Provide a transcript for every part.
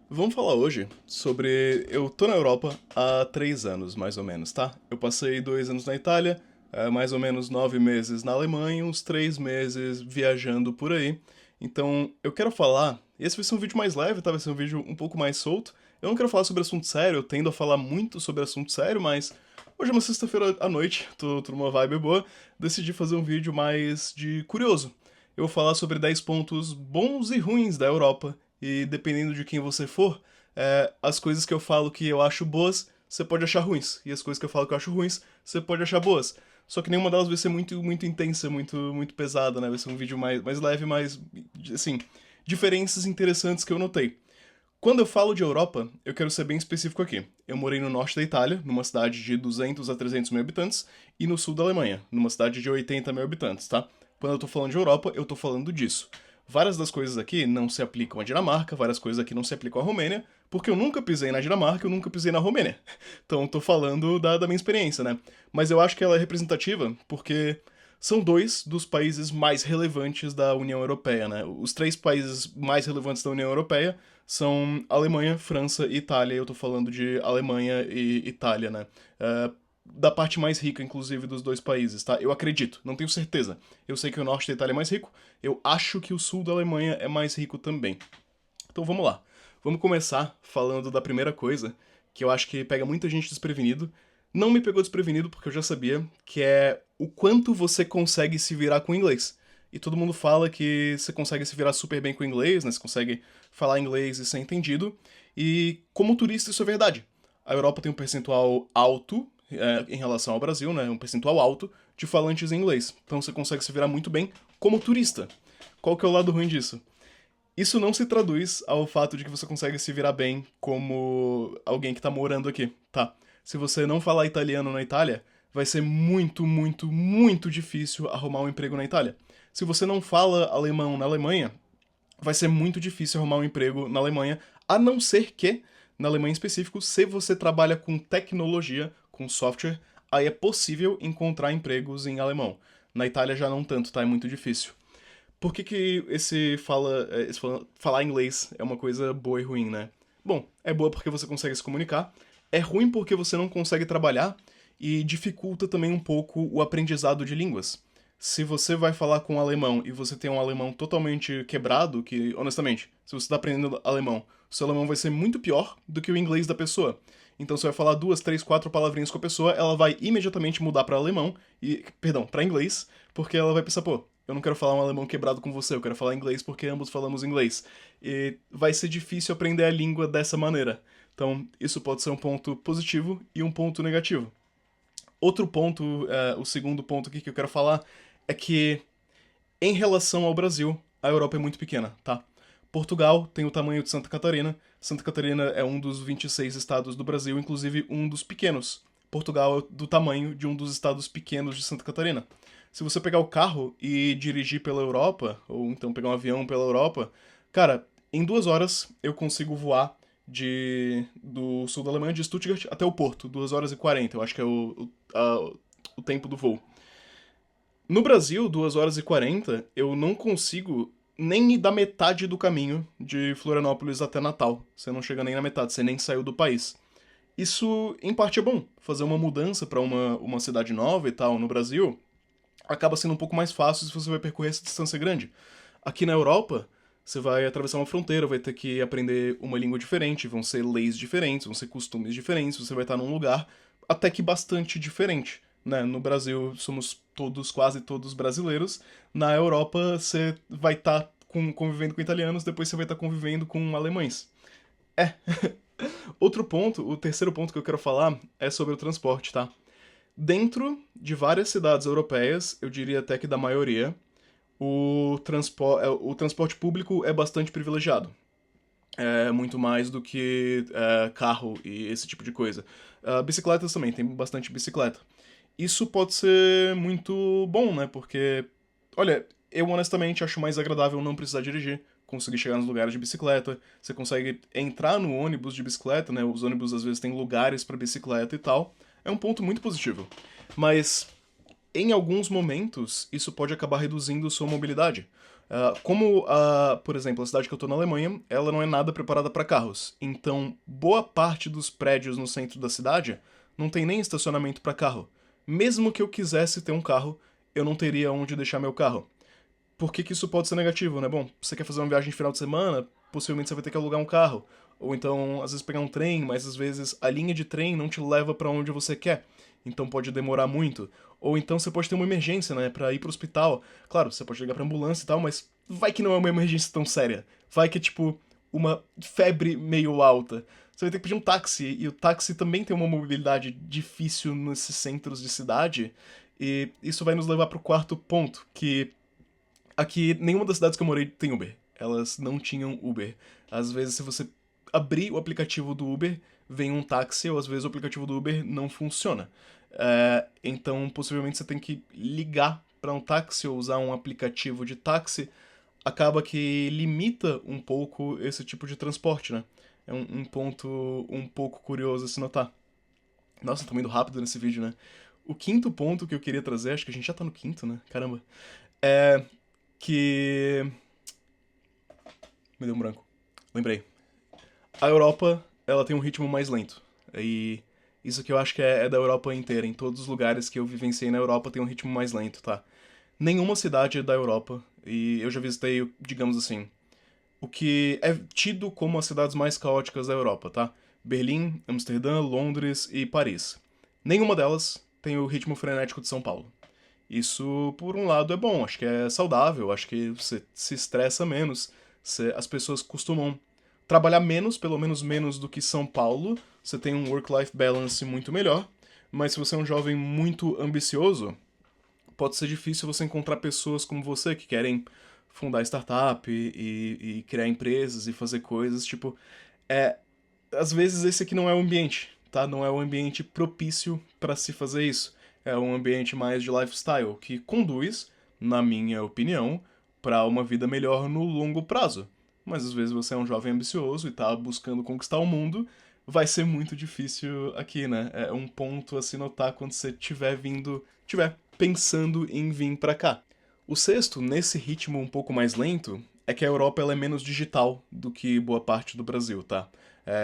Vamos falar hoje sobre. Eu tô na Europa há 3 anos, mais ou menos, tá? Eu passei 2 anos na Itália, mais ou menos 9 meses na Alemanha, e uns 3 meses viajando por aí. Então, eu quero falar. Esse vai ser um vídeo mais leve, tá? Vai ser um vídeo um pouco mais solto. Eu não quero falar sobre assunto sério, eu tendo a falar muito sobre assunto sério, mas hoje é uma sexta-feira à noite, tô numa vibe boa, decidi fazer um vídeo mais de curioso. Eu vou falar sobre 10 pontos bons e ruins da Europa, e dependendo de quem você for, as coisas que eu falo que eu acho boas, você pode achar ruins, e as coisas que eu falo que eu acho ruins, você pode achar boas. Só que nenhuma delas vai ser muito intensa, muito pesada, né? Vai ser um vídeo mais leve, mais, assim, diferenças interessantes que eu notei. Quando eu falo de Europa, eu quero ser bem específico aqui. Eu morei no norte da Itália, numa cidade de 200 a 300 mil habitantes, e no sul da Alemanha, numa cidade de 80 mil habitantes, tá? Quando eu tô falando de Europa, eu tô falando disso. Várias das coisas aqui não se aplicam à Dinamarca, várias coisas aqui não se aplicam à Romênia, porque eu nunca pisei na Dinamarca, eu nunca pisei na Romênia. Então eu tô falando da minha experiência, né? Mas eu acho que ela é representativa porque são dois dos países mais relevantes da União Europeia, né? Os três países mais relevantes da União Europeia são Alemanha, França e Itália. Eu tô falando de Alemanha e Itália, né? Da parte mais rica, inclusive, dos dois países, tá? Eu acredito, não tenho certeza. Eu sei que o norte da Itália é mais rico, eu acho que o sul da Alemanha é mais rico também. Então vamos lá. Vamos começar falando da primeira coisa, que eu acho que pega muita gente desprevenido. Não me pegou desprevenido porque eu já sabia, que é o quanto você consegue se virar com o inglês. E todo mundo fala que você consegue se virar super bem com o inglês, né? Você consegue falar inglês e ser entendido. E como turista isso é verdade. A Europa tem um percentual alto em relação ao Brasil, né? Um percentual alto de falantes em inglês. Então você consegue se virar muito bem como turista. Qual que é o lado ruim disso? Isso não se traduz ao fato de que você consegue se virar bem como alguém que tá morando aqui, tá? Se você não falar italiano na Itália, vai ser muito difícil arrumar um emprego na Itália. Se você não fala alemão na Alemanha, vai ser muito difícil arrumar um emprego na Alemanha, a não ser que, na Alemanha em específico, se você trabalha com tecnologia, com software, aí é possível encontrar empregos em alemão. Na Itália já não tanto, tá? É muito difícil. Por que que falar inglês é uma coisa boa e ruim, né? Bom, é boa porque você consegue se comunicar, é ruim porque você não consegue trabalhar e dificulta também um pouco o aprendizado de línguas. Se você vai falar com um alemão e você tem um alemão totalmente quebrado, que, honestamente, se você está aprendendo alemão, o seu alemão vai ser muito pior do que o inglês da pessoa. Então você vai falar duas, três, quatro palavrinhas com a pessoa, ela vai imediatamente mudar para alemão perdão, para inglês, porque ela vai pensar, pô, eu não quero falar um alemão quebrado com você, eu quero falar inglês porque ambos falamos inglês. E vai ser difícil aprender a língua dessa maneira. Então, isso pode ser um ponto positivo e um ponto negativo. Outro ponto, o segundo ponto aqui que eu quero falar, é que, em relação ao Brasil, a Europa é muito pequena, tá? Portugal tem o tamanho de Santa Catarina. Santa Catarina é um dos 26 estados do Brasil, inclusive um dos pequenos. Portugal é do tamanho de um dos estados pequenos de Santa Catarina. Se você pegar o carro e dirigir pela Europa, ou então pegar um avião pela Europa, cara, em 2 horas eu consigo voar do sul da Alemanha, de Stuttgart, até o Porto. 2 horas e 40, eu acho que é o tempo do voo. No Brasil, 2 horas e 40, eu não consigo nem ir da metade do caminho de Florianópolis até Natal. Você não chega nem na metade, você nem saiu do país. Isso, em parte, é bom. Fazer uma mudança para uma cidade nova e tal no Brasil acaba sendo um pouco mais fácil se você vai percorrer essa distância grande. Aqui na Europa, você vai atravessar uma fronteira, vai ter que aprender uma língua diferente, vão ser leis diferentes, vão ser costumes diferentes, você vai estar num lugar até que bastante diferente. Né? No Brasil, somos todos, quase todos brasileiros. Na Europa, você vai estar convivendo com italianos, depois você vai estar convivendo com alemães. É. Outro ponto, o terceiro ponto que eu quero falar é sobre o transporte, tá? Dentro de várias cidades europeias, eu diria até que da maioria, o transporte público é bastante privilegiado. É muito mais do que carro e esse tipo de coisa. Bicicletas também, tem bastante bicicleta. Isso pode ser muito bom, né? Porque, olha, eu honestamente acho mais agradável não precisar dirigir, conseguir chegar nos lugares de bicicleta, você consegue entrar no ônibus de bicicleta, né? Os ônibus às vezes têm lugares para bicicleta e tal. É um ponto muito positivo. Mas em alguns momentos, isso pode acabar reduzindo sua mobilidade. Por exemplo, a cidade que eu tô na Alemanha, ela não é nada preparada para carros. Então, boa parte dos prédios no centro da cidade não tem nem estacionamento para carro. Mesmo que eu quisesse ter um carro, eu não teria onde deixar meu carro. Por que que isso pode ser negativo, né? Bom, você quer fazer uma viagem de final de semana, possivelmente você vai ter que alugar um carro. Ou então, às vezes, pegar um trem, mas às vezes a linha de trem não te leva para onde você quer. Então pode demorar muito. Ou então você pode ter uma emergência, né? Pra ir pro hospital. Claro, você pode ligar pra ambulância e tal, mas vai que não é uma emergência tão séria. Vai que é tipo uma febre meio alta. Você vai ter que pedir um táxi, e o táxi também tem uma mobilidade difícil nesses centros de cidade. E isso vai nos levar pro quarto ponto, que aqui, nenhuma das cidades que eu morei tem Uber. Elas não tinham Uber. Às vezes, se você abrir o aplicativo do Uber, vem um táxi, ou às vezes o aplicativo do Uber não funciona. Então, possivelmente, você tem que ligar para um táxi ou usar um aplicativo de táxi. Acaba que limita um pouco esse tipo de transporte, né? É um ponto um pouco curioso a se notar. Nossa, tô indo rápido nesse vídeo, né? O quinto ponto que eu queria trazer, acho que a gente já tá no quinto, né? Caramba. É que me deu um branco. Lembrei. A Europa, ela tem um ritmo mais lento. E isso que eu acho que é da Europa inteira. Em todos os lugares que eu vivenciei na Europa tem um ritmo mais lento, tá? Nenhuma cidade da Europa, e eu já visitei, digamos assim, o que é tido como as cidades mais caóticas da Europa, tá? Berlim, Amsterdã, Londres e Paris. Nenhuma delas tem o ritmo frenético de São Paulo. Isso, por um lado, é bom, acho que é saudável, acho que você se estressa menos, as pessoas costumam trabalhar menos, pelo menos menos do que São Paulo, você tem um work-life balance muito melhor, mas se você é um jovem muito ambicioso, pode ser difícil você encontrar pessoas como você que querem fundar startup e criar empresas e fazer coisas, tipo, é, às vezes esse aqui não é o ambiente, tá? Não é o ambiente propício para se fazer isso. É um ambiente mais de lifestyle que conduz, na minha opinião, para uma vida melhor no longo prazo. Mas às vezes você é um jovem ambicioso e tá buscando conquistar o mundo, vai ser muito difícil aqui, né? É um ponto a se notar quando você tiver pensando em vir para cá. O sexto, nesse ritmo um pouco mais lento, é que a Europa ela é menos digital do que boa parte do Brasil, tá?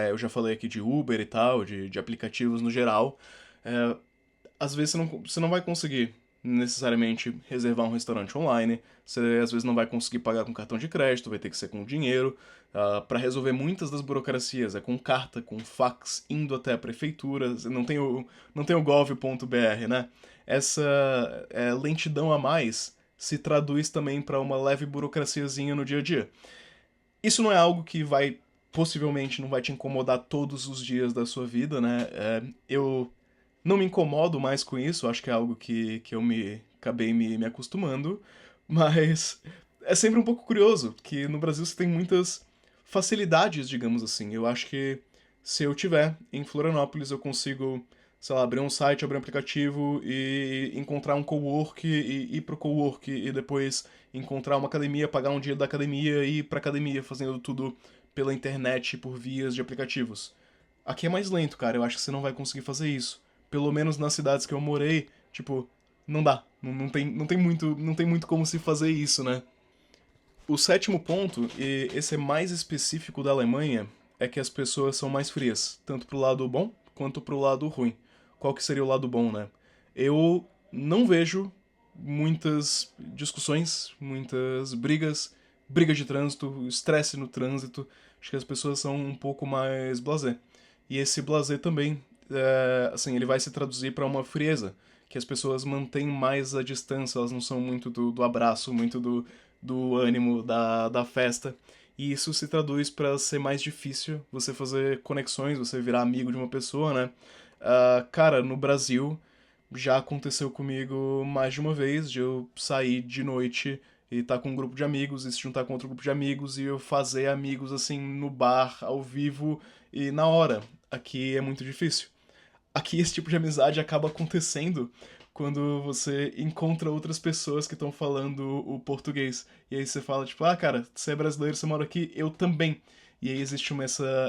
Eu já falei aqui de Uber e tal, de aplicativos no geral. É, Às vezes você não vai conseguir necessariamente reservar um restaurante online, você às vezes não vai conseguir pagar com cartão de crédito, vai ter que ser com dinheiro. Para resolver muitas das burocracias, é com carta, com fax, indo até a prefeitura, não tem o gov.br, né? Essa lentidão a mais se traduz também para uma leve burocraciazinha no dia a dia. Isso não é algo que possivelmente não vai te incomodar todos os dias da sua vida, né? Eu não me incomodo mais com isso, acho que é algo que eu acabei me acostumando, mas é sempre um pouco curioso, que no Brasil você tem muitas facilidades, digamos assim. Eu acho que se eu tiver em Florianópolis, eu consigo, sei lá, abrir um site, abrir um aplicativo e encontrar um cowork e ir pro cowork e depois encontrar uma academia, pagar um dia da academia e ir pra academia, fazendo tudo pela internet por vias de aplicativos. Aqui é mais lento, cara. Eu acho que você não vai conseguir fazer isso. Pelo menos nas cidades que eu morei, tipo, não dá. Não tem muito como se fazer isso, né? O sétimo ponto, e esse é mais específico da Alemanha, é que as pessoas são mais frias, tanto pro lado bom quanto pro lado ruim. Qual que seria o lado bom, né? Eu não vejo muitas discussões, muitas brigas de trânsito, estresse no trânsito. Acho que as pessoas são um pouco mais blasé. E esse blasé também, assim, ele vai se traduzir para uma frieza, que as pessoas mantêm mais a distância, elas não são muito do abraço, muito do ânimo, da festa. E isso se traduz para ser mais difícil você fazer conexões, você virar amigo de uma pessoa, né? Cara, no Brasil já aconteceu comigo mais de uma vez de eu sair de noite e estar com um grupo de amigos e se juntar com outro grupo de amigos e eu fazer amigos assim no bar, ao vivo e na hora. Aqui é muito difícil. Aqui esse tipo de amizade acaba acontecendo quando você encontra outras pessoas que estão falando o português. E aí você fala, tipo, ah, cara, você é brasileiro, você mora aqui, eu também. E aí existe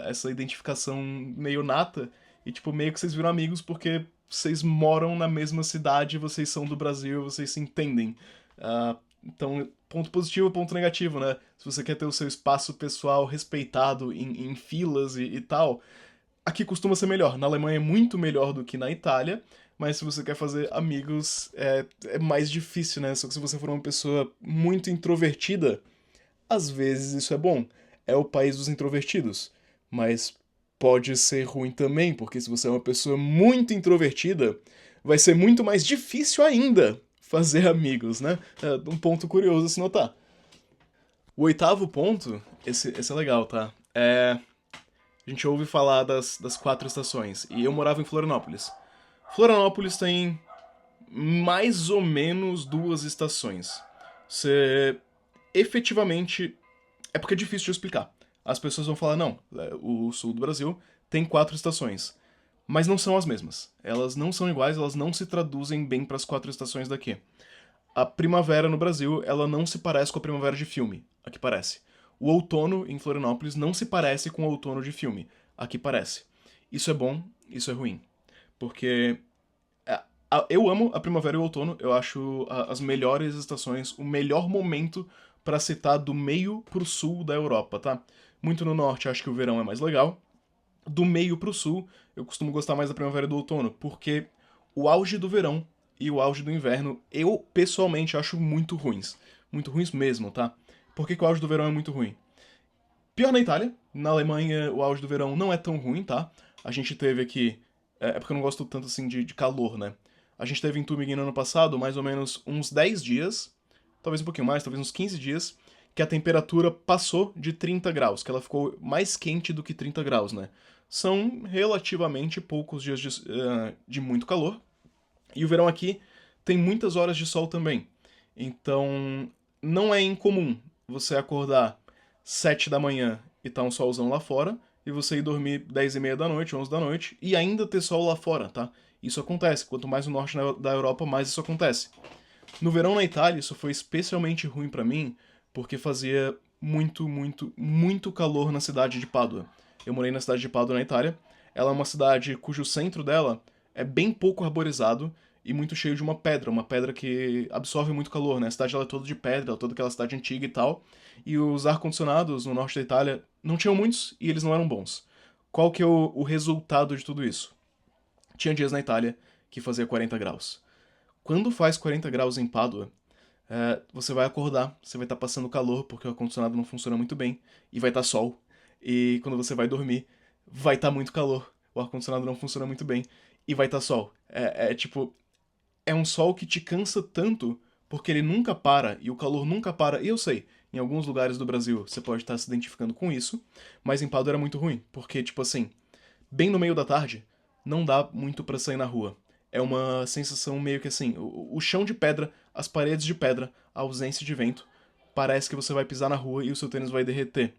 essa identificação meio nata, e tipo, meio que vocês viram amigos porque vocês moram na mesma cidade, vocês são do Brasil, vocês se entendem. Então, ponto positivo, ponto negativo, né? Se você quer ter o seu espaço pessoal respeitado em filas e tal, aqui costuma ser melhor. Na Alemanha é muito melhor do que na Itália, mas se você quer fazer amigos, é mais difícil, né? Só que se você for uma pessoa muito introvertida, às vezes isso é bom. É o país dos introvertidos. Mas pode ser ruim também, porque se você é uma pessoa muito introvertida, vai ser muito mais difícil ainda fazer amigos, né? É um ponto curioso a se notar. O oitavo ponto, esse é legal, tá? A gente ouve falar das quatro estações, e eu morava em Florianópolis. Florianópolis tem mais ou menos duas estações. Você efetivamente. É porque é difícil de explicar. As pessoas vão falar, não, o sul do Brasil tem quatro estações. Mas não são as mesmas. Elas não são iguais, elas não se traduzem bem para as quatro estações daqui. A primavera no Brasil, ela não se parece com a primavera de filme. Aqui parece. O outono em Florianópolis não se parece com o outono de filme. Aqui parece. Isso é bom, isso é ruim. Porque eu amo a primavera e o outono, eu acho as melhores estações, o melhor momento para citar do meio pro sul da Europa, tá? Muito no norte acho que o verão é mais legal. Do meio pro sul, eu costumo gostar mais da primavera e do outono, porque o auge do verão e o auge do inverno, eu pessoalmente acho muito ruins. Muito ruins mesmo, tá? Por que o auge do verão é muito ruim? Pior na Itália. Na Alemanha, o auge do verão não é tão ruim, tá? A gente teve aqui. É porque eu não gosto tanto assim de calor, né? A gente teve em Tübingen no ano passado mais ou menos uns 10 dias, talvez um pouquinho mais, talvez uns 15 dias, que a temperatura passou de 30 graus, que ela ficou mais quente do que 30 graus, né? São relativamente poucos dias de muito calor. E o verão aqui tem muitas horas de sol também. Então, não é incomum você acordar 7 da manhã e tá um solzão lá fora, e você ir dormir 10 e meia da noite, 11 da noite, e ainda ter sol lá fora, tá? Isso acontece. Quanto mais no norte da Europa, mais isso acontece. No verão na Itália, isso foi especialmente ruim pra mim, porque fazia muito, muito, muito calor na cidade de Pádua. Eu morei na cidade de Pádua, na Itália. Ela é uma cidade cujo centro dela é bem pouco arborizado e muito cheio de uma pedra que absorve muito calor, né? A cidade ela é toda de pedra, toda aquela cidade antiga e tal. E os ar-condicionados no norte da Itália não tinham muitos e eles não eram bons. Qual que é o resultado de tudo isso? Tinha dias na Itália que fazia 40 graus. Quando faz 40 graus em Pádua, você vai acordar, você vai estar passando calor porque o ar-condicionado não funciona muito bem, e vai estar sol. E quando você vai dormir, vai estar muito calor, o ar-condicionado não funciona muito bem, e vai estar sol. Tipo, é um sol que te cansa tanto porque ele nunca para e o calor nunca para. E eu sei, em alguns lugares do Brasil você pode estar se identificando com isso, mas em Pádua era muito ruim, porque, tipo assim, bem no meio da tarde, não dá muito pra sair na rua. É uma sensação meio que assim, o chão de pedra, as paredes de pedra, a ausência de vento, parece que você vai pisar na rua e o seu tênis vai derreter.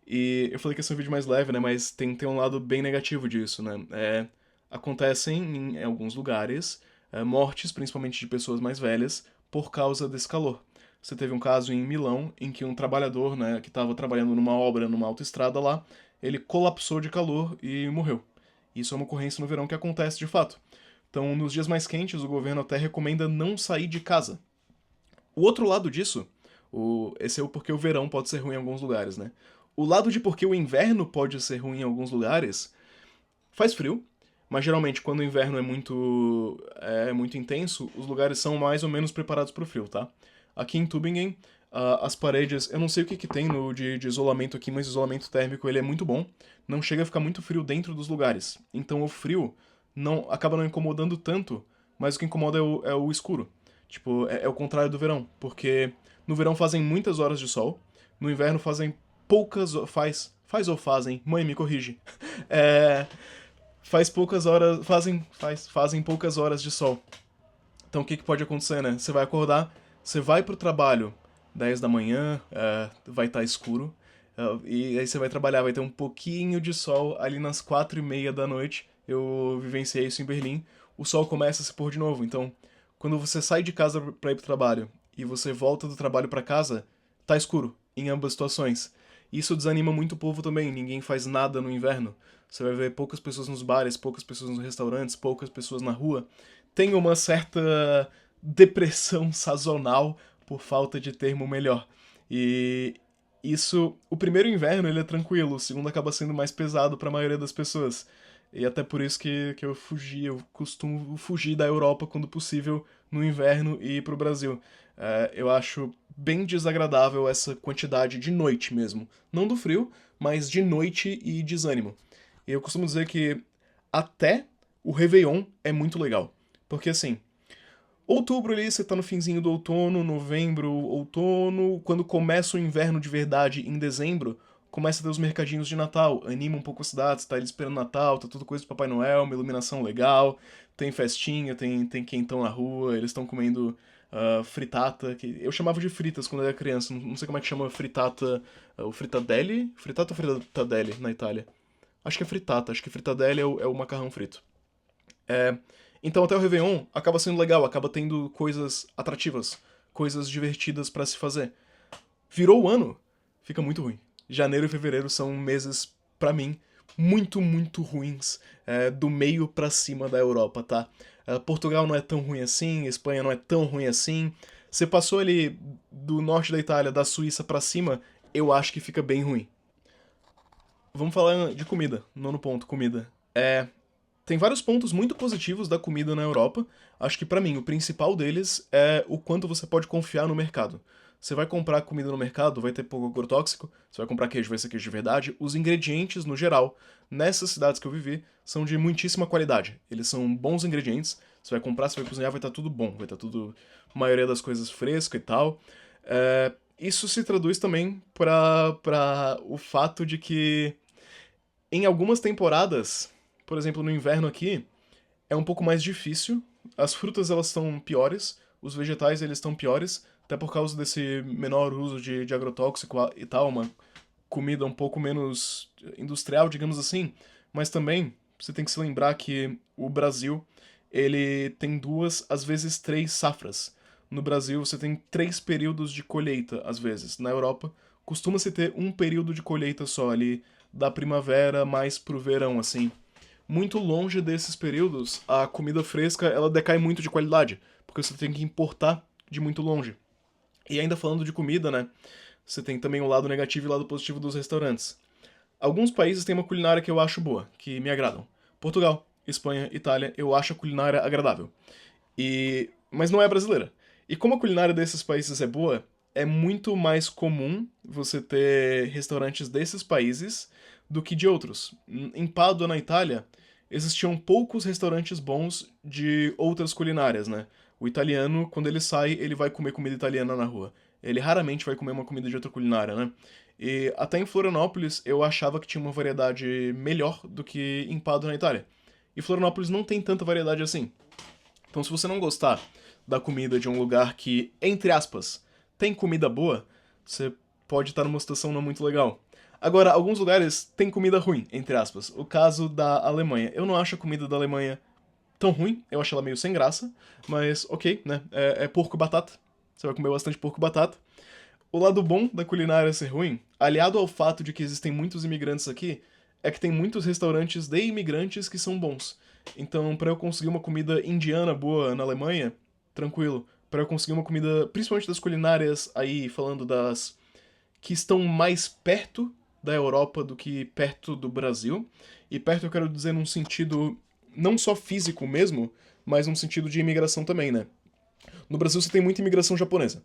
E eu falei que esse é um vídeo mais leve, né, mas tem um lado bem negativo disso, né. Acontecem em alguns lugares mortes, principalmente de pessoas mais velhas, por causa desse calor. Você teve um caso em Milão em que um trabalhador, né, que estava trabalhando numa obra numa autoestrada lá, ele colapsou de calor e morreu. Isso é uma ocorrência no verão que acontece de fato. Então, nos dias mais quentes, o governo até recomenda não sair de casa. O outro lado disso, esse é o porquê o verão pode ser ruim em alguns lugares, né? O lado de porquê o inverno pode ser ruim em alguns lugares, faz frio, mas geralmente quando o inverno é muito intenso, os lugares são mais ou menos preparados para o frio, tá? Aqui em Tübingen, as paredes, eu não sei o que tem no de isolamento aqui, mas o isolamento térmico ele é muito bom. Não chega a ficar muito frio dentro dos lugares. Então o frio não acaba não incomodando tanto, mas o que incomoda é o escuro. Tipo, é o contrário do verão, porque no verão fazem muitas horas de sol, no inverno fazem poucas faz ou fazem, mãe me corrige. É, faz poucas horas, fazem poucas horas de sol. Então o que pode acontecer, né? Você vai acordar, você vai pro trabalho 10 da manhã, vai estar escuro, e aí você vai trabalhar, vai ter um pouquinho de sol ali nas 4:30 da noite. Eu vivenciei isso em Berlim. O sol começa a se pôr de novo. Então, quando você sai de casa pra ir pro trabalho e você volta do trabalho pra casa, tá escuro em ambas situações. Isso desanima muito o povo também. Ninguém faz nada no inverno. Você vai ver poucas pessoas nos bares, poucas pessoas nos restaurantes, poucas pessoas na rua. Tem uma certa depressão sazonal por falta de termo melhor. E isso, o primeiro inverno ele é tranquilo, o segundo acaba sendo mais pesado para a maioria das pessoas. E até por isso que eu costumo fugir da Europa quando possível no inverno e ir pro Brasil. Eu acho bem desagradável essa quantidade de noite mesmo. Não do frio, mas de noite e desânimo. E eu costumo dizer que até o Réveillon é muito legal. Porque assim, outubro ali, você tá no finzinho do outono, novembro, outono, quando começa o inverno de verdade, em dezembro, começa a ter os mercadinhos de Natal, anima um pouco a cidade, você tá ali esperando Natal, tá tudo coisa do Papai Noel, uma iluminação legal, tem festinha, tem quentão na rua, eles estão comendo fritata, que eu chamava de fritas quando eu era criança, não sei como é que chama fritata, o fritadelli? Fritata ou fritadelli na Itália? Acho que é fritata, acho que fritadelli é o macarrão frito. É, então até o Réveillon acaba sendo legal, acaba tendo coisas atrativas, coisas divertidas pra se fazer. Virou o ano, fica muito ruim. Janeiro e fevereiro são meses, pra mim, muito ruins, do meio pra cima da Europa, tá? Portugal não é tão ruim assim, Espanha não é tão ruim assim. Você passou ali do norte da Itália, da Suíça pra cima, eu acho que fica bem ruim. Vamos falar de comida, nono ponto, comida. Tem vários pontos muito positivos da comida na Europa. Acho que pra mim o principal deles é o quanto você pode confiar no mercado. Você vai comprar comida no mercado, vai ter pouco agrotóxico. Você vai comprar queijo, vai ser queijo de verdade. Os ingredientes, no geral, nessas cidades que eu vivi, são de muitíssima qualidade. Eles são bons ingredientes. Você vai comprar, você vai cozinhar, vai estar tudo bom. Vai estar tudo, a maioria das coisas fresca e tal. Isso se traduz também para o fato de que em algumas temporadas, por exemplo, no inverno aqui, é um pouco mais difícil. As frutas elas estão piores, os vegetais eles estão piores, até por causa desse menor uso de agrotóxico e tal, uma comida um pouco menos industrial, digamos assim. Mas também você tem que se lembrar que o Brasil ele tem duas, às vezes três safras. No Brasil você tem três períodos de colheita, às vezes. Na Europa costuma-se ter um período de colheita só ali, da primavera mais pro verão, assim. Muito longe desses períodos, a comida fresca ela decai muito de qualidade, porque você tem que importar de muito longe. E ainda falando de comida, né? Você tem também o lado negativo e o lado positivo dos restaurantes. Alguns países têm uma culinária que eu acho boa, que me agradam. Portugal, Espanha, Itália, eu acho a culinária agradável. Mas não é brasileira. E como a culinária desses países é boa, é muito mais comum você ter restaurantes desses países do que de outros. Em Pádua, na Itália, existiam poucos restaurantes bons de outras culinárias, né? O italiano, quando ele sai, ele vai comer comida italiana na rua. Ele raramente vai comer uma comida de outra culinária, né? E até em Florianópolis eu achava que tinha uma variedade melhor do que em Pádua, na Itália. E Florianópolis não tem tanta variedade assim. Então, se você não gostar da comida de um lugar que, entre aspas, tem comida boa, você pode estar numa situação não muito legal. Agora, alguns lugares têm comida ruim, entre aspas. O caso da Alemanha. Eu não acho a comida da Alemanha tão ruim, eu acho ela meio sem graça, mas ok, né? É porco e batata. Você vai comer bastante porco e batata. O lado bom da culinária ser ruim, aliado ao fato de que existem muitos imigrantes aqui, é que tem muitos restaurantes de imigrantes que são bons. Então, para eu conseguir uma comida indiana boa na Alemanha, tranquilo. Para eu conseguir uma comida, principalmente das culinárias aí, falando das que estão mais perto da Europa do que perto do Brasil. E perto eu quero dizer num sentido não só físico mesmo, mas num sentido de imigração também, né? No Brasil você tem muita imigração japonesa.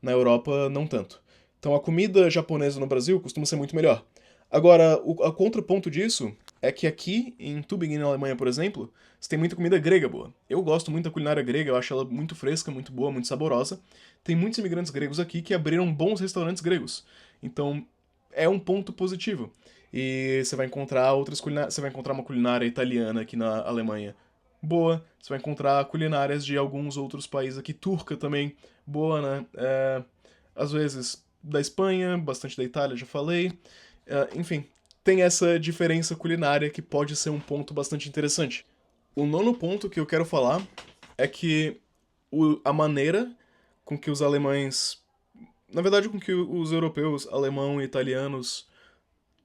Na Europa, não tanto. Então a comida japonesa no Brasil costuma ser muito melhor. Agora, o contraponto disso é que aqui, em Tübingen, na Alemanha, por exemplo, você tem muita comida grega boa. Eu gosto muito da culinária grega, eu acho ela muito fresca, muito boa, muito saborosa. Tem muitos imigrantes gregos aqui que abriram bons restaurantes gregos. Então, é um ponto positivo. E você vai encontrar você vai encontrar uma culinária italiana aqui na Alemanha boa. Você vai encontrar culinárias de alguns outros países aqui, turca também, boa, né? Às vezes da Espanha, bastante da Itália, já falei. Enfim, tem essa diferença culinária que pode ser um ponto bastante interessante. O nono ponto que eu quero falar é que a maneira com que os alemães, na verdade, com que os europeus, alemão e italianos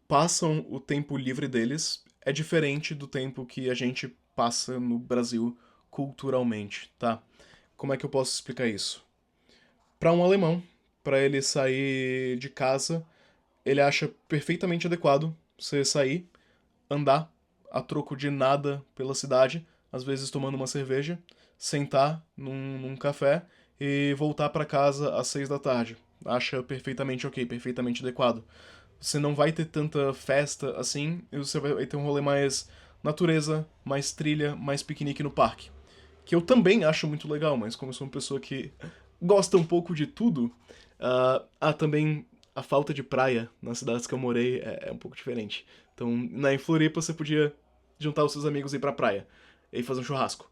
passam o tempo livre deles é diferente do tempo que a gente passa no Brasil culturalmente, tá? Como é que eu posso explicar isso? Para um alemão, para ele sair de casa, ele acha perfeitamente adequado você sair, andar a troco de nada pela cidade, às vezes tomando uma cerveja, sentar num café e voltar para casa às 6 da tarde. Acha perfeitamente ok, perfeitamente adequado. Você não vai ter tanta festa assim, e você vai ter um rolê mais natureza, mais trilha, mais piquenique no parque. Que eu também acho muito legal, mas como eu sou uma pessoa que gosta um pouco de tudo, também a falta de praia nas cidades que eu morei é um pouco diferente. Então, em Floripa você podia juntar os seus amigos e ir pra praia e fazer um churrasco.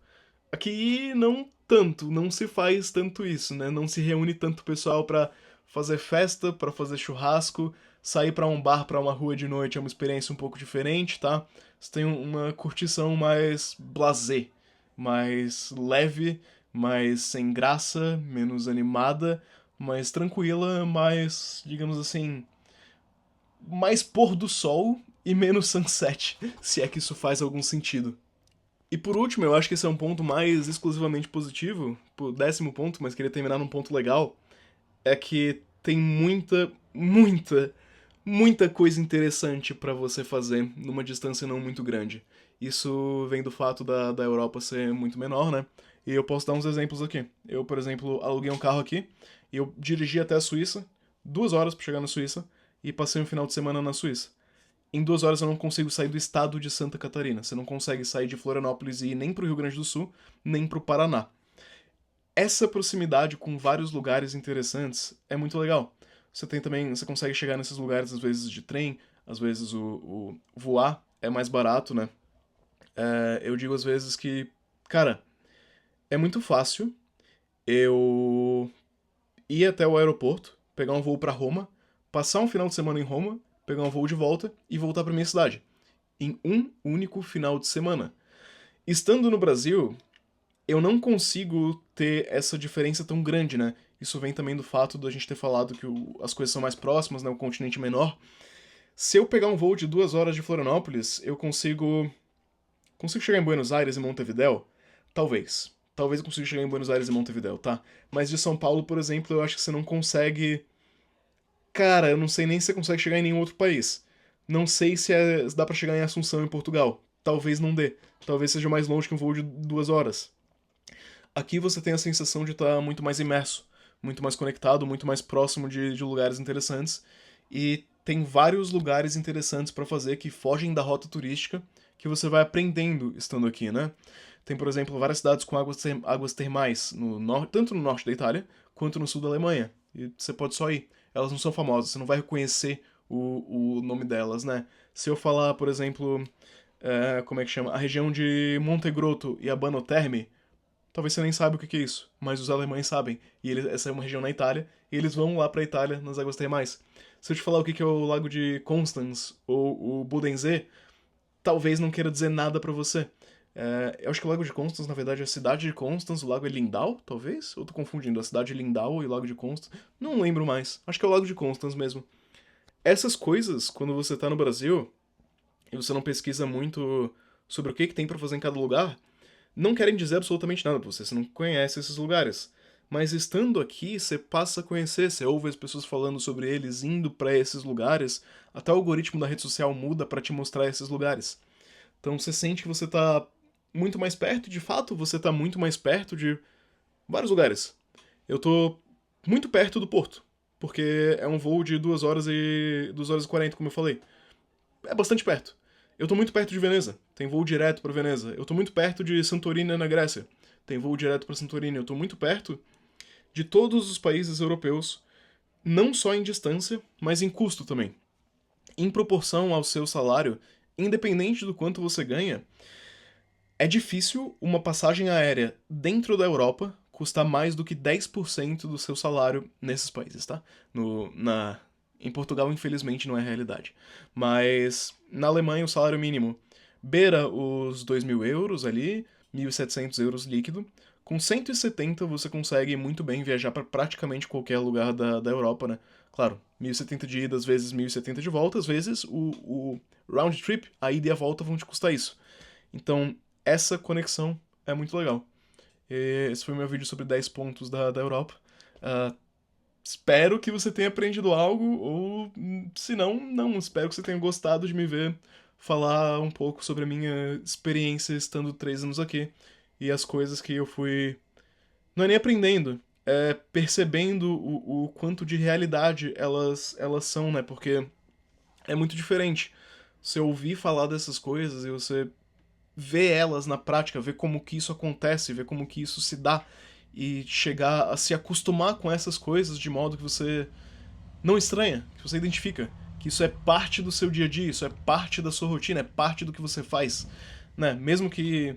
Aqui não tanto, não se faz tanto isso, né? Não se reúne tanto pessoal pra fazer festa, pra fazer churrasco, sair pra um bar, pra uma rua de noite é uma experiência um pouco diferente, tá? Você tem uma curtição mais blasé, mais leve, mais sem graça, menos animada, mais tranquila, mais, digamos assim, mais pôr do sol e menos sunset, se é que isso faz algum sentido. E por último, eu acho que esse é um ponto mais exclusivamente positivo, o 10º ponto, mas queria terminar num ponto legal, é que tem muita coisa interessante pra você fazer numa distância não muito grande. Isso vem do fato da Europa ser muito menor, né? E eu posso dar uns exemplos aqui. Eu, por exemplo, aluguei um carro aqui e eu dirigi até a Suíça, 2 horas pra chegar na Suíça, e passei um final de semana na Suíça. Em 2 horas eu não consigo sair do estado de Santa Catarina. Você não consegue sair de Florianópolis e ir nem pro Rio Grande do Sul, nem pro Paraná. Essa proximidade com vários lugares interessantes é muito legal. Você tem também, você consegue chegar nesses lugares às vezes de trem, às vezes o voar é mais barato, né? Eu digo às vezes que, cara, é muito fácil eu ir até o aeroporto, pegar um voo pra Roma, passar um final de semana em Roma, pegar um voo de volta e voltar pra minha cidade em um único final de semana. Estando no Brasil, eu não consigo ter essa diferença tão grande, né? Isso vem também do fato da gente ter falado que as coisas são mais próximas, né? O continente menor. Se eu pegar um voo de 2 horas de Florianópolis, eu consigo chegar em Buenos Aires e Montevidéu? Talvez. Talvez eu consiga chegar em Buenos Aires e Montevidéu, tá? Mas de São Paulo, por exemplo, eu acho que você não consegue. Cara, eu não sei nem se você consegue chegar em nenhum outro país. Não sei se dá pra chegar em Assunção, em Portugal. Talvez não dê. Talvez seja mais longe que um voo de 2 horas. Aqui você tem a sensação de estar muito mais imerso, muito mais conectado, muito mais próximo de lugares interessantes. E tem vários lugares interessantes para fazer que fogem da rota turística que você vai aprendendo estando aqui, né? Tem, por exemplo, várias cidades com águas termais, tanto no norte da Itália quanto no sul da Alemanha. E você pode só ir. Elas não são famosas, você não vai reconhecer o nome delas, né? Se eu falar, por exemplo, como é que chama? A região de Montegrotto e Abano Terme, talvez você nem saiba o que é isso, mas os alemães sabem. E essa é uma região na Itália, e eles vão lá pra Itália nas águas termais. Se eu te falar o que é o Lago de Constance ou o Bodensee, talvez não queira dizer nada pra você. Eu acho que o Lago de Constance, na verdade, é a cidade de Constance, o lago é Lindau, talvez? Ou tô confundindo a cidade de Lindau e o Lago de Constance? Não lembro mais. Acho que é o Lago de Constance mesmo. Essas coisas, quando você tá no Brasil e você não pesquisa muito sobre o que tem pra fazer em cada lugar, não querem dizer absolutamente nada pra você não conhece esses lugares. Mas estando aqui, você passa a conhecer, você ouve as pessoas falando sobre eles, indo pra esses lugares, até o algoritmo da rede social muda pra te mostrar esses lugares. Então você sente que você tá muito mais perto, de fato, você tá muito mais perto de vários lugares. Eu tô muito perto do Porto, porque é um voo de 2 horas e 40, como eu falei. É bastante perto. Eu tô muito perto de Veneza. Tem voo direto pra Veneza. Eu tô muito perto de Santorini, na Grécia. Tem voo direto pra Santorini. Eu tô muito perto de todos os países europeus, não só em distância, mas em custo também. Em proporção ao seu salário, independente do quanto você ganha, é difícil uma passagem aérea dentro da Europa custar mais do que 10% do seu salário nesses países, tá? Em Portugal, infelizmente, não é realidade. Mas na Alemanha, o salário mínimo beira os 2.000 euros ali, 1.700 euros líquido. Com 170 você consegue muito bem viajar para praticamente qualquer lugar da Europa, né? Claro, 1.070 de ida, às vezes 1.070 de volta, às vezes o round trip, a ida e a volta vão te custar isso. Então, essa conexão é muito legal. Esse foi o meu vídeo sobre 10 pontos da Europa. espero que você tenha aprendido algo, ou se não, não. Espero que você tenha gostado de me ver falar um pouco sobre a minha experiência estando 3 anos aqui e as coisas que eu fui. Não é nem aprendendo, é percebendo o quanto de realidade elas são, né? Porque é muito diferente você ouvir falar dessas coisas e você ver elas na prática, ver como que isso acontece, ver como que isso se dá e chegar a se acostumar com essas coisas de modo que você não estranha, que você identifica, que isso é parte do seu dia a dia, isso é parte da sua rotina, é parte do que você faz, né? Mesmo que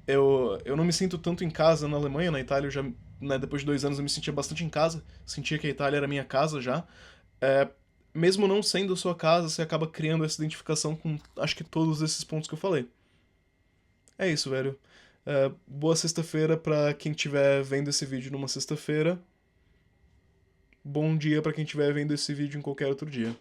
eu não me sinto tanto em casa na Alemanha, na Itália eu já, né, depois de 2 anos eu me sentia bastante em casa, sentia que a Itália era minha casa já. É, mesmo não sendo a sua casa, você acaba criando essa identificação com, acho que todos esses pontos que eu falei. É isso, velho. Boa sexta-feira pra quem estiver vendo esse vídeo numa sexta-feira. Bom dia pra quem estiver vendo esse vídeo em qualquer outro dia.